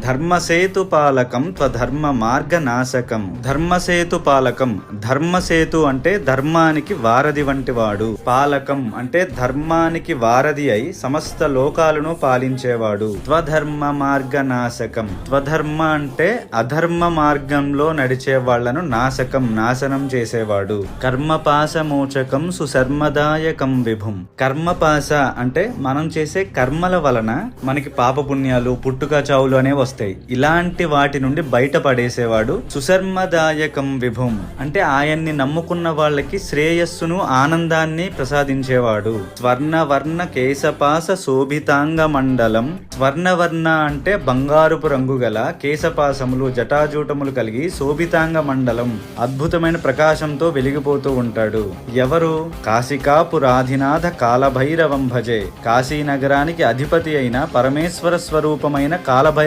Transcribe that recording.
ధర్మసేతు పాలకం త్వధర్మ మార్గనాశకం. ధర్మసేతు పాలకం, ధర్మసేతు అంటే ధర్మానికి వారధి వంటి వాడు. పాలకం అంటే ధర్మానికి వారధి అయి సమస్త లోకాలను పాలించేవాడు. త్వధర్మ మార్గనాశకం, త్వధర్మ అంటే అధర్మ మార్గంలో నడిచే వాళ్లను నాశకం నాశనం చేసేవాడు. కర్మపాశమోచకం సుశర్మదాయకం విభుం. కర్మపాశ అంటే మనం చేసే కర్మల వలన మనకి పాపపుణ్యాలు, పుట్టుక చావులు అనేవి వస్తాయి. ఇలాంటి వాటి నుండి బయటపడేసేవాడు. సుశర్మదాయకం విభుం అంటే ఆయన్ని నమ్ముకున్న వాళ్ళకి శ్రేయస్సును, ఆనందాన్ని ప్రసాదించేవాడు. స్వర్ణవర్ణ కేశపాస శోభితాంగ మండలం. స్వర్ణవర్ణ అంటే బంగారుపు రంగు గల కేశపాసములు, జటాజూటములు కలిగి శోభితాంగ మండలం అద్భుతమైన ప్రకాశంతో వెలిగిపోతూ ఉంటాడు. ఎవరు? కాశికాపురాధినాథ కాలభైరవం భజే. కాశీ నగరానికి అధిపతి అయిన పరమేశ్వర స్వరూపమైన కాలభైరవ